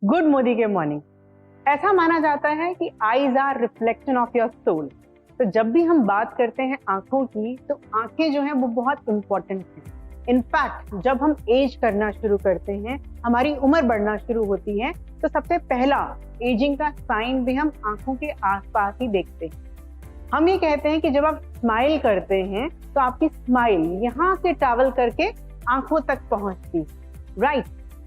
Good Modi के morning. ऐसा माना जाता है कि eyes are reflection of your soul. तो जब भी हम बात करते हैं आंखों की, तो आंखें जो हैं वो बहुत इंपॉर्टेंट हैं। इनफैक्ट जब हम एज करना शुरू करते हैं, हमारी उम्र बढ़ना शुरू होती है, तो सबसे पहला एजिंग का साइन भी हम आंखों के आसपास ही देखते हैं। हम ये कहते हैं कि जब आप स्माइल करते हैं तो आपकी स्माइल यहाँ से ट्रैवल करके आंखों तक पहुंचती, राइट।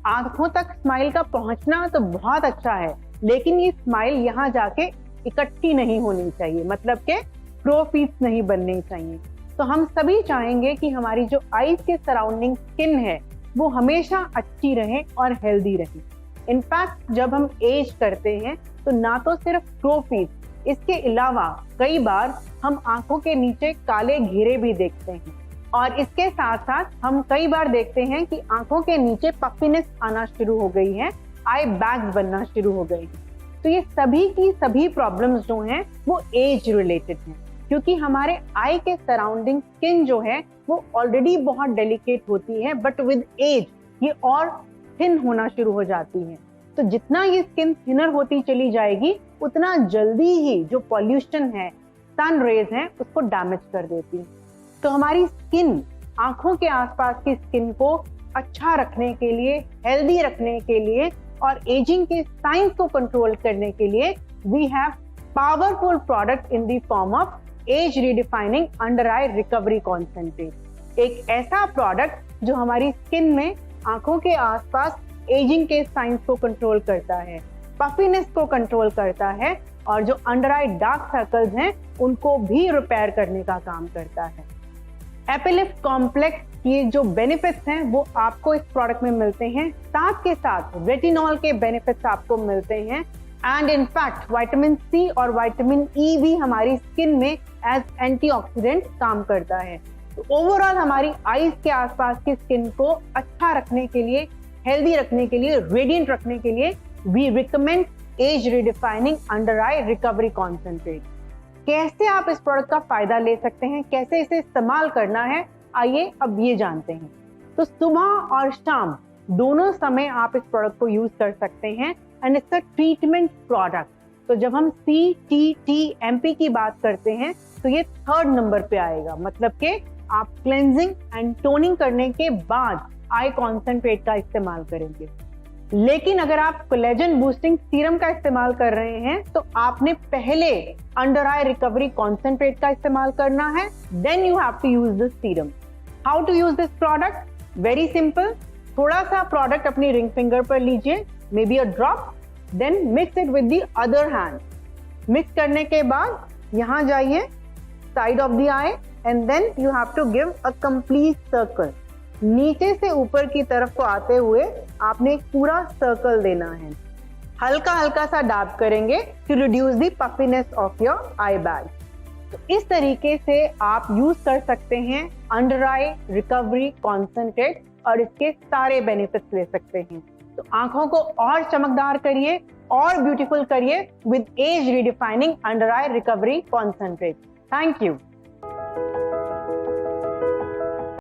आंखों तक स्माइल का पहुंचना तो बहुत अच्छा है, लेकिन ये स्माइल यहाँ जाके इकट्ठी नहीं होनी चाहिए, मतलब के प्रोफीस नहीं बननी चाहिए। तो हम सभी चाहेंगे कि हमारी जो आईज के सराउंडिंग स्किन है वो हमेशा अच्छी रहे और हेल्दी रहे। इनफैक्ट जब हम एज करते हैं तो ना तो सिर्फ प्रोफीस, इसके अलावा कई बार हम आंखों के नीचे काले घेरे भी देखते हैं, और इसके साथ साथ हम कई बार देखते हैं कि आंखों के नीचे पफिनेस आना शुरू हो गई है, आई बैग्स बनना शुरू हो गई है। तो ये सभी की सभी प्रॉब्लम्स जो हैं वो एज रिलेटेड हैं, क्योंकि हमारे आई के सराउंडिंग स्किन जो है वो ऑलरेडी बहुत डेलिकेट होती है, बट विद एज ये और थिन होना शुरू हो जाती है। तो जितना ये स्किन थिनर होती चली जाएगी, उतना जल्दी ही जो पॉल्यूशन है, सन रेज हैं, उसको डैमेज कर देती है। तो हमारी स्किन, आंखों के आसपास की स्किन को अच्छा रखने के लिए, हेल्दी रखने के लिए और एजिंग के साइंस को कंट्रोल करने के लिए we have powerful product in the form of as redefining under eye recovery concentrate. एक ऐसा प्रोडक्ट जो हमारी स्किन में, आंखों के आसपास एजिंग के साइंस को कंट्रोल करता है, पफिनेस को कंट्रोल करता है, और जो अंडर आई डार्क सर्कल्स हैं उनको भी रिपेयर करने का काम करता है। एपिलिफ्ट कॉम्प्लेक्स के जो बेनिफिट्स हैं वो आपको इस प्रोडक्ट में मिलते हैं, साथ के साथ रेटिनॉल के बेनिफिट्स आपको मिलते हैं, एंड इनफैक्ट विटामिन सी और विटामिन ई भी हमारी स्किन में एज एंटीऑक्सीडेंट काम करता है। तो ओवरऑल हमारी आईज के आसपास की स्किन को अच्छा रखने के लिए, हेल्दी रखने के लिए, रेडिएंट रखने के लिए we recommend age redefining under eye recovery concentrate. कैसे आप इस प्रोडक्ट का फायदा ले सकते हैं, कैसे इसे इस्तेमाल करना है, आइए अब ये जानते हैं। तो सुबह और शाम दोनों समय आप इस प्रोडक्ट को यूज कर सकते हैं, and it's a treatment product. तो जब हम CTTMP की बात करते हैं तो ये 3rd नंबर पे आएगा, मतलब कि आप क्लेंजिंग एंड टोनिंग करने के बाद आई कॉन्सेंट्रेट का इस्तेमाल करेंगे। लेकिन अगर आप कोलेजन बूस्टिंग सीरम का इस्तेमाल कर रहे हैं तो आपने पहले अंडर आई रिकवरी कॉन्सेंट्रेट का इस्तेमाल करना है, then you have to use this serum. How to use this product? Very simple. थोड़ा सा प्रोडक्ट अपनी रिंग फिंगर पर लीजिए, maybe a drop, then mix it with the other hand. मिक्स करने के बाद यहां जाइए, side of the eye, and then you have to give a complete circle. नीचे से ऊपर की तरफ को आते हुए आपने एक पूरा सर्कल देना है। हल्का हल्का सा डैब करेंगे to reduce the puffiness of your eye bag. तो इस तरीके से आप यूज कर सकते हैं अंडर आई रिकवरी कॉन्सेंट्रेट, और इसके सारे बेनिफिट्स ले सकते हैं। तो आंखों को और चमकदार करिए और ब्यूटीफुल करिए with age redefining under eye recovery concentrate. Thank you.